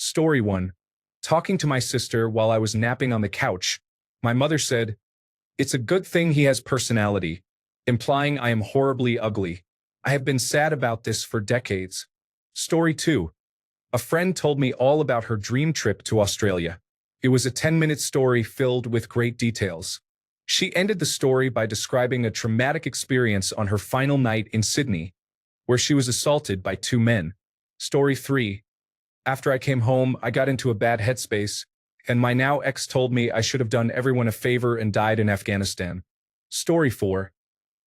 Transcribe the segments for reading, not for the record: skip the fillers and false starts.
Story 1. Talking to my sister while I was napping on the couch, my mother said, "It's a good thing he has personality," implying I am horribly ugly. I have been sad about this for decades. Story 2. A friend told me all about her dream trip to Australia. It was a 10-minute story filled with great details. She ended the story by describing a traumatic experience on her final night in Sydney, where she was assaulted by two men. Story 3. After I came home, I got into a bad headspace, and my now ex told me I should have done everyone a favor and died in Afghanistan. Story 4.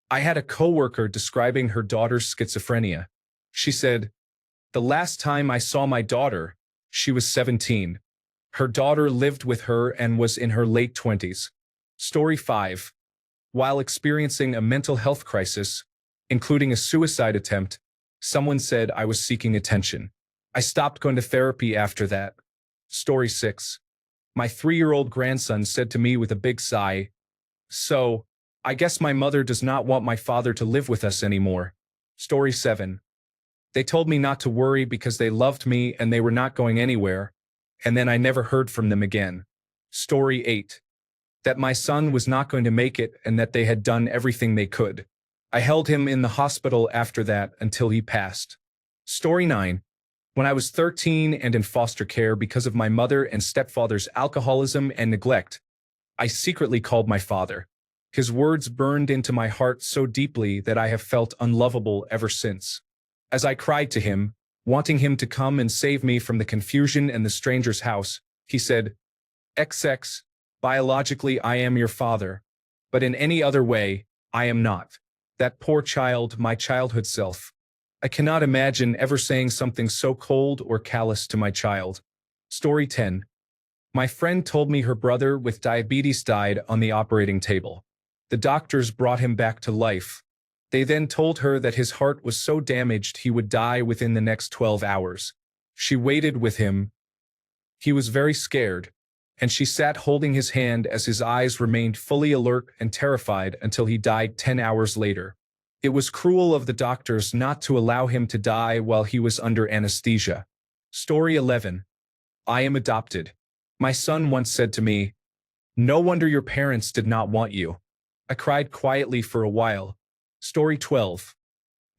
I had a coworker describing her daughter's schizophrenia. She said, "The last time I saw my daughter, she was 17. Her daughter lived with her and was in her late 20s. Story 5. While experiencing a mental health crisis, including a suicide attempt, someone said I was seeking attention. I stopped going to therapy after that. Story 6. My 3-year-old grandson said to me with a big sigh, "So, I guess my mother does not want my father to live with us anymore." Story 7. They told me not to worry because they loved me and they were not going anywhere, and then I never heard from them again. Story 8. That my son was not going to make it and that they had done everything they could. I held him in the hospital after that until he passed. Story 9. When I was 13 and in foster care because of my mother and stepfather's alcoholism and neglect, I secretly called my father. His words burned into my heart so deeply that I have felt unlovable ever since. As I cried to him, wanting him to come and save me from the confusion and the stranger's house, he said, "XX, biologically I am your father, but in any other way, I am not. That poor child, my childhood self. I cannot imagine ever saying something so cold or callous to my child." Story 10. My friend told me her brother with diabetes died on the operating table. The doctors brought him back to life. They then told her that his heart was so damaged he would die within the next 12 hours. She waited with him. He was very scared, and she sat holding his hand as his eyes remained fully alert and terrified until he died 10 hours later. It was cruel of the doctors not to allow him to die while he was under anesthesia. Story 11. I am adopted. My son once said to me, "No wonder your parents did not want you." I cried quietly for a while. Story 12.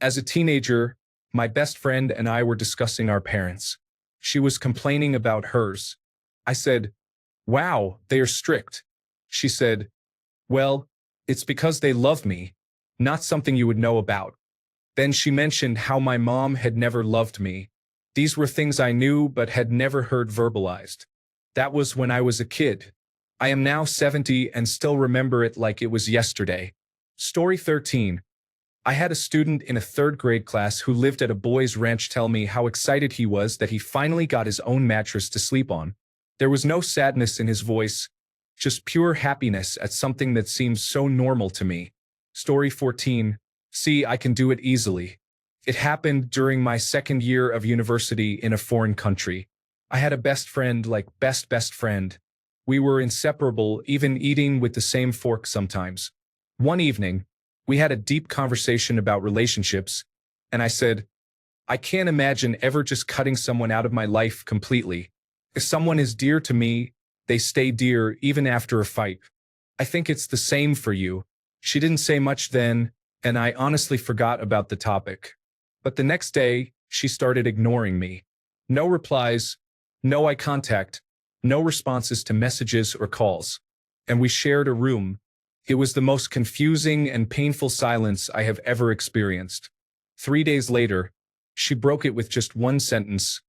As a teenager, my best friend and I were discussing our parents. She was complaining about hers. I said, "Wow, they are strict." She said, "Well, it's because they love me, not something you would know about." Then she mentioned how my mom had never loved me. These were things I knew but had never heard verbalized. That was when I was a kid. I am now 70 and still remember it like it was yesterday. Story 13. I had a student in a 3rd grade class who lived at a boys' ranch tell me how excited he was that he finally got his own mattress to sleep on. There was no sadness in his voice, just pure happiness at something that seems so normal to me. Story 14. See, I can do it easily. It happened during my 2nd year of university in a foreign country. I had a best friend, like best friend. We were inseparable, even eating with the same fork sometimes. One evening, we had a deep conversation about relationships, and I said, "I can't imagine ever just cutting someone out of my life completely. If someone is dear to me, they stay dear even after a fight. I think it's the same for you." She didn't say much then, and I honestly forgot about the topic. But the next day, she started ignoring me. No replies, no eye contact, no responses to messages or calls. And we shared a room. It was the most confusing and painful silence I have ever experienced. 3 days later, she broke it with just one sentence.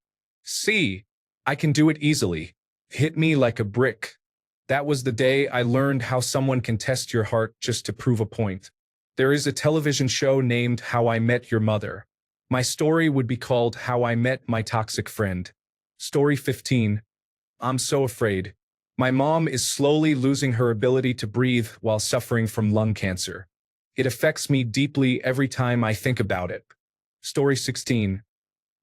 "See, I can do it easily." Hit me like a brick. That was the day I learned how someone can test your heart just to prove a point. There is a television show named How I Met Your Mother. My story would be called How I Met My Toxic Friend. Story 15. I'm so afraid. My mom is slowly losing her ability to breathe while suffering from lung cancer. It affects me deeply every time I think about it. Story 16.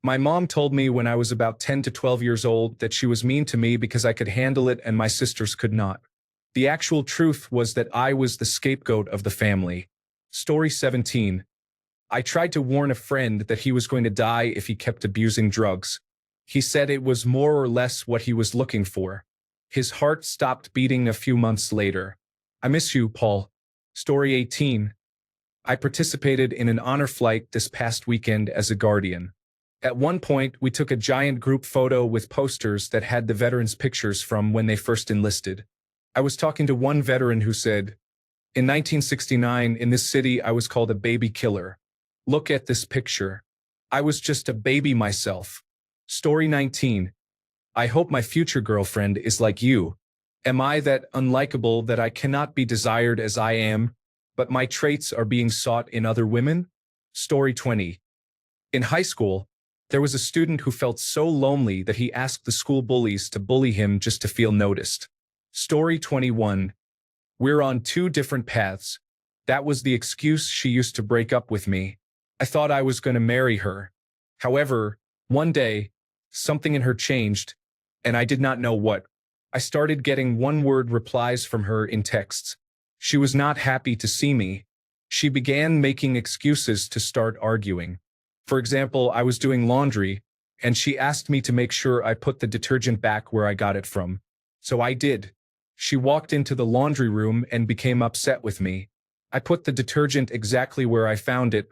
My mom told me when I was about 10 to 12 years old that she was mean to me because I could handle it and my sisters could not. The actual truth was that I was the scapegoat of the family. Story 17. I tried to warn a friend that he was going to die if he kept abusing drugs. He said it was more or less what he was looking for. His heart stopped beating a few months later. I miss you, Paul. Story 18. I participated in an honor flight this past weekend as a guardian. At one point, we took a giant group photo with posters that had the veterans' pictures from when they first enlisted. I was talking to one veteran who said, "In 1969, in this city, I was called a baby killer. Look at this picture. I was just a baby myself." Story 19. I hope my future girlfriend is like you. Am I that unlikable that I cannot be desired as I am, but my traits are being sought in other women? Story 20. In high school, there was a student who felt so lonely that he asked the school bullies to bully him just to feel noticed. Story 21. We're on two different paths. That was the excuse she used to break up with me. I thought I was going to marry her. However, one day, something in her changed, and I did not know what. I started getting one-word replies from her in texts. She was not happy to see me. She began making excuses to start arguing. For example, I was doing laundry, and she asked me to make sure I put the detergent back where I got it from. So I did. She walked into the laundry room and became upset with me. I put the detergent exactly where I found it,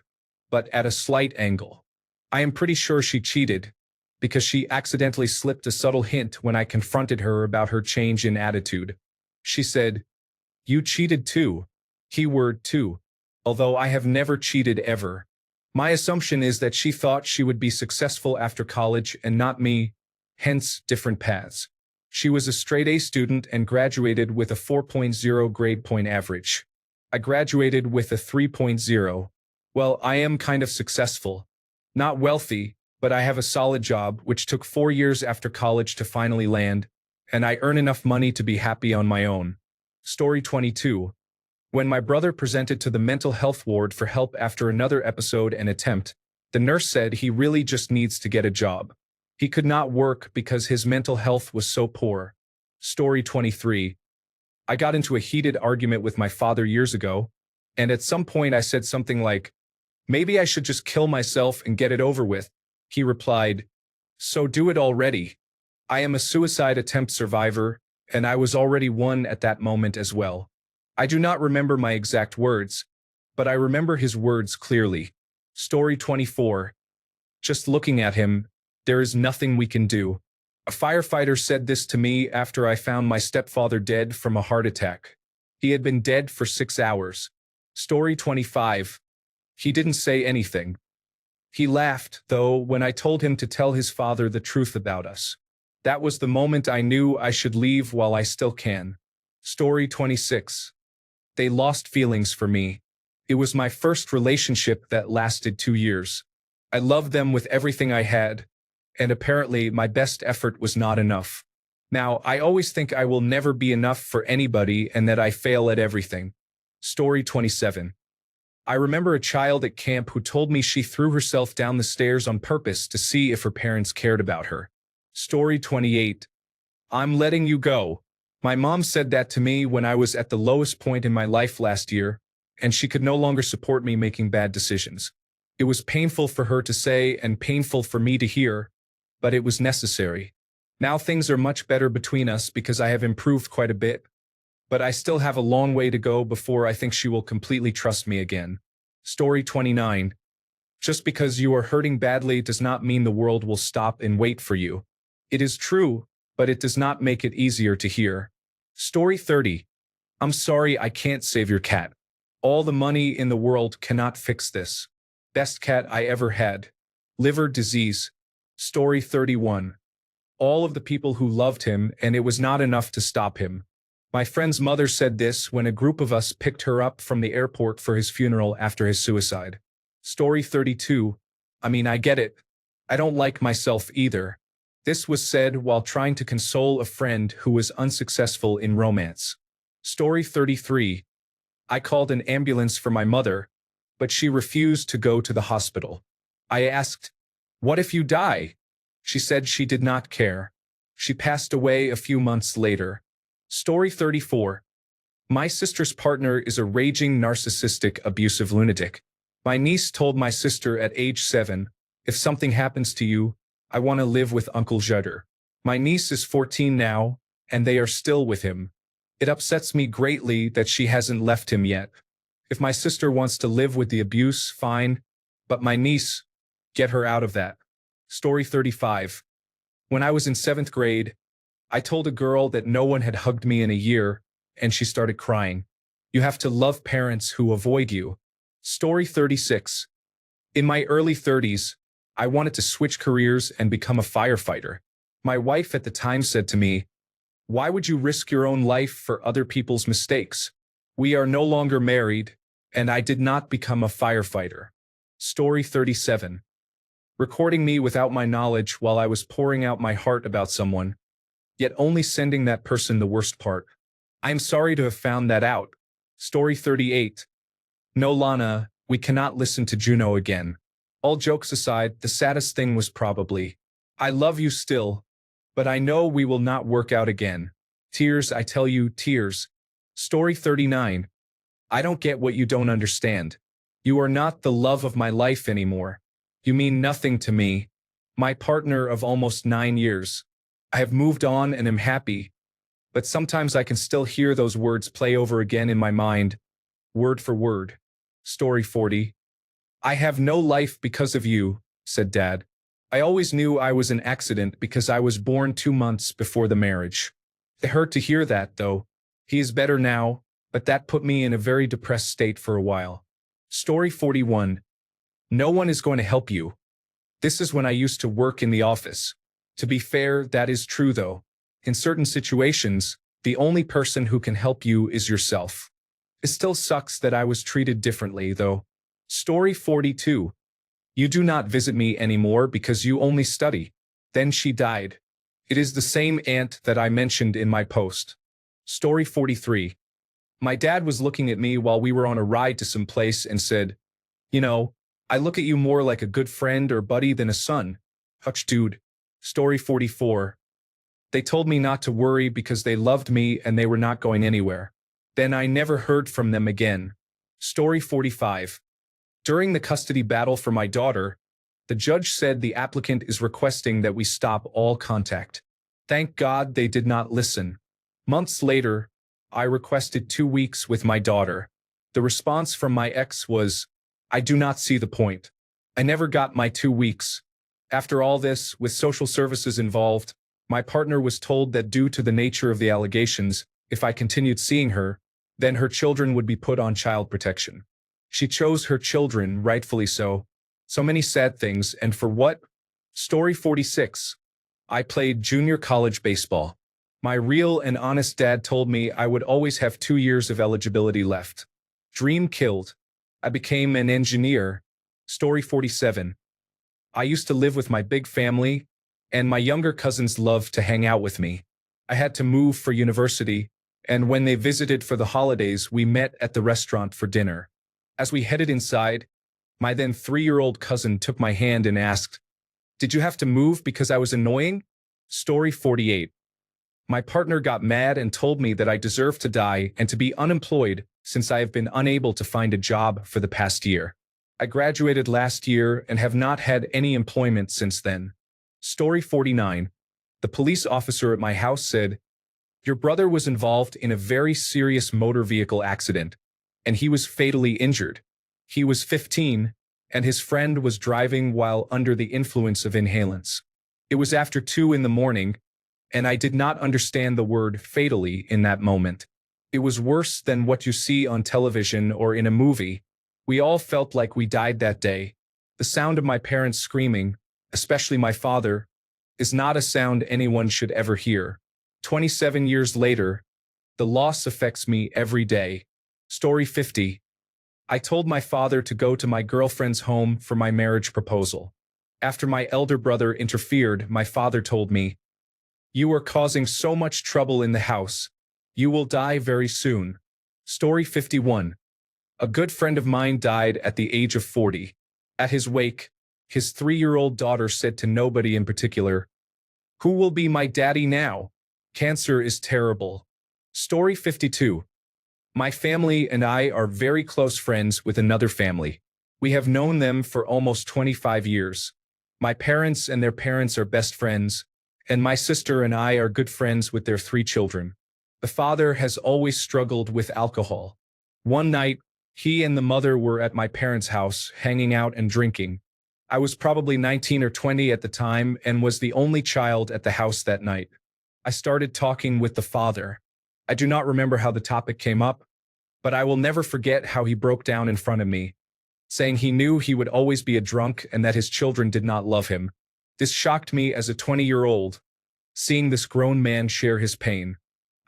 but at a slight angle. I am pretty sure she cheated, because she accidentally slipped a subtle hint when I confronted her about her change in attitude. She said, "You cheated too." Keyword too. Although I have never cheated ever. My assumption is that she thought she would be successful after college and not me, hence different paths. She was a straight A student and graduated with a 4.0 grade point average. I graduated with a 3.0. Well, I am kind of successful. Not wealthy, but I have a solid job, which took 4 years after college to finally land, and I earn enough money to be happy on my own. Story 22. When my brother presented to the mental health ward for help after another episode and attempt, the nurse said he really just needs to get a job. He could not work because his mental health was so poor. Story 23. I got into a heated argument with my father years ago, and at some point I said something like, "Maybe I should just kill myself and get it over with." He replied, "So do it already." I am a suicide attempt survivor, and I was already one at that moment as well. I do not remember my exact words, but I remember his words clearly. Story 24. Just looking at him, there is nothing we can do. A firefighter said this to me after I found my stepfather dead from a heart attack. He had been dead for 6 hours. Story 25. He didn't say anything. He laughed, though, when I told him to tell his father the truth about us. That was the moment I knew I should leave while I still can. Story 26. They lost feelings for me. It was my first relationship that lasted 2 years. I loved them with everything I had, and apparently my best effort was not enough. Now, I always think I will never be enough for anybody and that I fail at everything. Story 27. I remember a child at camp who told me she threw herself down the stairs on purpose to see if her parents cared about her. Story 28. I'm letting you go. My mom said that to me when I was at the lowest point in my life last year, and she could no longer support me making bad decisions. It was painful for her to say and painful for me to hear, but it was necessary. Now things are much better between us because I have improved quite a bit, but I still have a long way to go before I think she will completely trust me again. Story 29. Just because you are hurting badly does not mean the world will stop and wait for you. It is true, but it does not make it easier to hear. Story 30. I'm sorry I can't save your cat. All the money in the world cannot fix this. Best cat I ever had. Liver disease. Story 31. All of the people who loved him, and it was not enough to stop him. My friend's mother said this when a group of us picked her up from the airport for his funeral after his suicide. Story 32. I get it. I don't like myself either. This was said while trying to console a friend who was unsuccessful in romance. Story 33. I called an ambulance for my mother, but she refused to go to the hospital. I asked, "What if you die?" She said she did not care. She passed away a few months later. Story 34. My sister's partner is a raging narcissistic abusive lunatic. My niece told my sister at age 7, "If something happens to you, I want to live with Uncle Judder. My niece is 14 now, and they are still with him. It upsets me greatly that she hasn't left him yet. If my sister wants to live with the abuse, fine, but my niece, get her out of that. Story 35. When I was in 7th grade, I told a girl that no one had hugged me in a year, and she started crying. You have to love parents who avoid you. Story 36. In my early 30s, I wanted to switch careers and become a firefighter. My wife at the time said to me, "Why would you risk your own life for other people's mistakes?" We are no longer married, and I did not become a firefighter. Story 37. Recording me without my knowledge while I was pouring out my heart about someone, yet only sending that person the worst part. I am sorry to have found that out. Story 38. No, Lana, we cannot listen to Juno again. All jokes aside, the saddest thing was probably, I love you still, but I know we will not work out again. Tears, I tell you, tears. Story 39. I don't get what you don't understand. You are not the love of my life anymore. You mean nothing to me. My partner of almost 9 years. I have moved on and am happy, but sometimes I can still hear those words play over again in my mind, word for word. Story 40. I have no life because of you, said Dad. I always knew I was an accident because I was born 2 months before the marriage. It hurt to hear that, though. He is better now, but that put me in a very depressed state for a while. Story 41. No one is going to help you. This is when I used to work in the office. To be fair, that is true though. In certain situations, the only person who can help you is yourself. It still sucks that I was treated differently though. Story 42. You do not visit me anymore because you only study. Then she died. It is the same aunt that I mentioned in my post. Story 43. My dad was looking at me while we were on a ride to some place and said, "You know, I look at you more like a good friend or buddy than a son." Hutch, dude. Story 44. They told me not to worry because they loved me and they were not going anywhere. Then I never heard from them again. Story 45. During the custody battle for my daughter, the judge said the applicant is requesting that we stop all contact. Thank God they did not listen. Months later, I requested 2 weeks with my daughter. The response from my ex was, "I do not see the point." I never got my 2 weeks. After all this, with social services involved, my partner was told that due to the nature of the allegations, if I continued seeing her, then her children would be put on child protection. She chose her children, rightfully so. So many sad things, and for what? Story 46. I played junior college baseball. My real and honest dad told me I would always have 2 years of eligibility left. Dream killed. I became an engineer. Story 47. I used to live with my big family, and my younger cousins loved to hang out with me. I had to move for university, and when they visited for the holidays, we met at the restaurant for dinner. As we headed inside, my then 3-year-old cousin took my hand and asked, "Did you have to move because I was annoying?" Story 48. My partner got mad and told me that I deserved to die and to be unemployed since I have been unable to find a job for the past year. I graduated last year and have not had any employment since then. Story 49. The police officer at my house said, "Your brother was involved in a very serious motor vehicle accident, and he was fatally injured. He was 15, and his friend was driving while under the influence of inhalants. It was after 2 in the morning, and I did not understand the word fatally in that moment. It was worse than what you see on television or in a movie. We all felt like we died that day. The sound of my parents screaming, especially my father, is not a sound anyone should ever hear. 27 years later, the loss affects me every day." Story 50. I told my father to go to my girlfriend's home for my marriage proposal. After my elder brother interfered, my father told me, "You are causing so much trouble in the house. You will die very soon." Story 51. A good friend of mine died at the age of 40. At his wake, his 3-year-old daughter said to nobody in particular, "Who will be my daddy now? Cancer is terrible." Story 52. My family and I are very close friends with another family. We have known them for almost 25 years. My parents and their parents are best friends, and my sister and I are good friends with their 3 children. The father has always struggled with alcohol. One night, he and the mother were at my parents' house, hanging out and drinking. I was probably 19 or 20 at the time and was the only child at the house that night. I started talking with the father. I do not remember how the topic came up, but I will never forget how he broke down in front of me, saying he knew he would always be a drunk and that his children did not love him. This shocked me as a 20-year-old, seeing this grown man share his pain.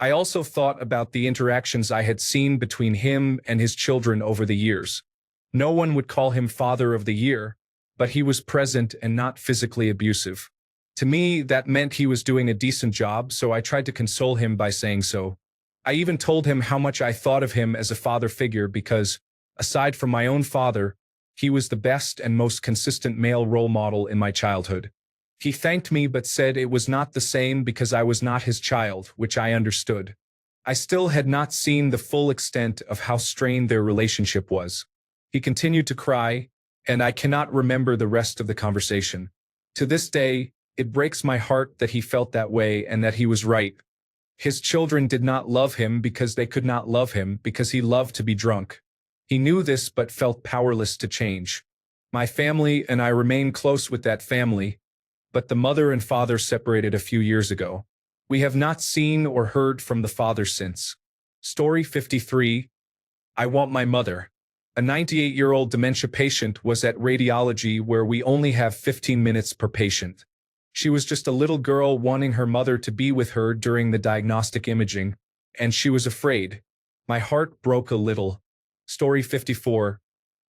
I also thought about the interactions I had seen between him and his children over the years. No one would call him Father of the Year, but he was present and not physically abusive. To me, that meant he was doing a decent job, so I tried to console him by saying so. I even told him how much I thought of him as a father figure because, aside from my own father, he was the best and most consistent male role model in my childhood. He thanked me but said it was not the same because I was not his child, which I understood. I still had not seen the full extent of how strained their relationship was. He continued to cry, and I cannot remember the rest of the conversation. To this day, it breaks my heart that he felt that way and that he was right. His children did not love him because they could not love him because he loved to be drunk. He knew this but felt powerless to change. My family and I remain close with that family, but the mother and father separated a few years ago. We have not seen or heard from the father since. Story 53. I want my mother. A 98-year-old dementia patient was at radiology where we only have 15 minutes per patient. She was just a little girl wanting her mother to be with her during the diagnostic imaging, and she was afraid. My heart broke a little. Story 54.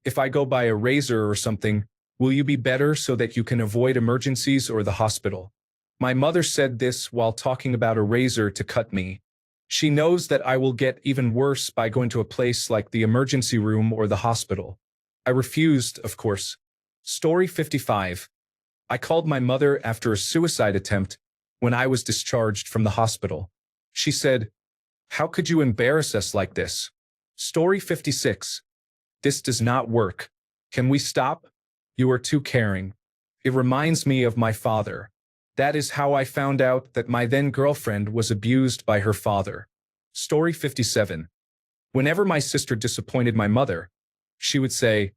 If I go buy a razor or something, will you be better so that you can avoid emergencies or the hospital? My mother said this while talking about a razor to cut me. She knows that I will get even worse by going to a place like the emergency room or the hospital. I refused, of course. Story 55. I called my mother after a suicide attempt when I was discharged from the hospital. She said, "How could you embarrass us like this?" Story 56. This does not work. Can we stop? You are too caring. It reminds me of my father. That is how I found out that my then-girlfriend was abused by her father. Story 57. Whenever my sister disappointed my mother, she would say,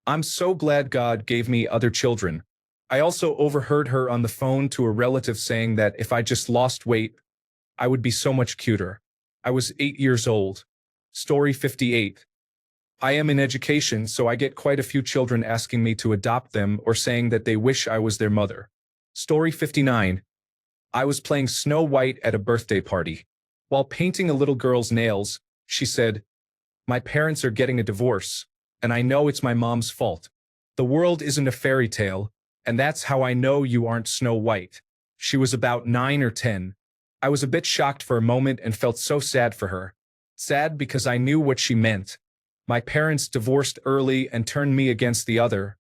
"I'm so glad God gave me other children." I also overheard her on the phone to a relative saying that if I just lost weight, I would be so much cuter. I was 8 years old. Story 58. I am in education, so I get quite a few children asking me to adopt them or saying that they wish I was their mother. Story 59. I was playing Snow White at a birthday party. While painting a little girl's nails, she said, "My parents are getting a divorce, and I know it's my mom's fault. The world isn't a fairy tale, and that's how I know you aren't Snow White." She was about 9 or 10. I was a bit shocked for a moment and felt so sad for her. Sad because I knew what she meant. My parents divorced early and turned me against the other,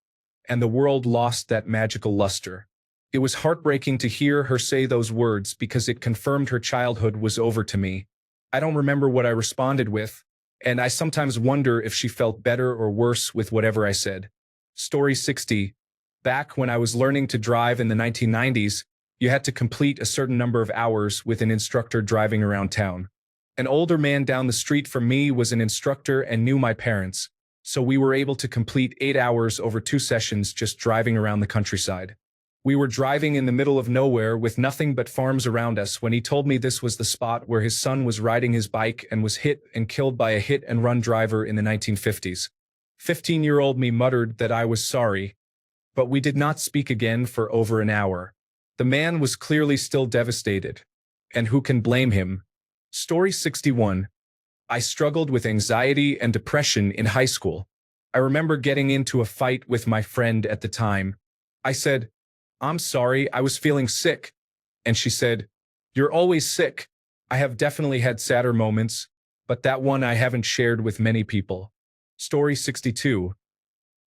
and the world lost that magical luster. It was heartbreaking to hear her say those words because it confirmed her childhood was over to me. I don't remember what I responded with, and I sometimes wonder if she felt better or worse with whatever I said. Story 60. Back when I was learning to drive in the 1990s, you had to complete a certain number of hours with an instructor driving around town. An older man down the street from me was an instructor and knew my parents, so we were able to complete 8 hours over 2 sessions just driving around the countryside. We were driving in the middle of nowhere with nothing but farms around us when he told me this was the spot where his son was riding his bike and was hit and killed by a hit-and-run driver in the 1950s. 15-year-old me muttered that I was sorry, but we did not speak again for over an hour. The man was clearly still devastated, and who can blame him? Story 61. I struggled with anxiety and depression in high school. I remember getting into a fight with my friend at the time. I said, "I'm sorry, I was feeling sick." And she said, "You're always sick." I have definitely had sadder moments, but that one I haven't shared with many people. Story 62.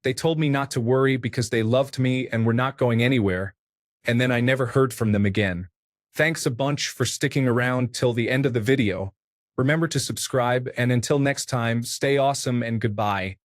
They told me not to worry because they loved me and were not going anywhere, and then I never heard from them again. Thanks a bunch for sticking around till the end of the video. Remember to subscribe, and until next time, stay awesome and goodbye.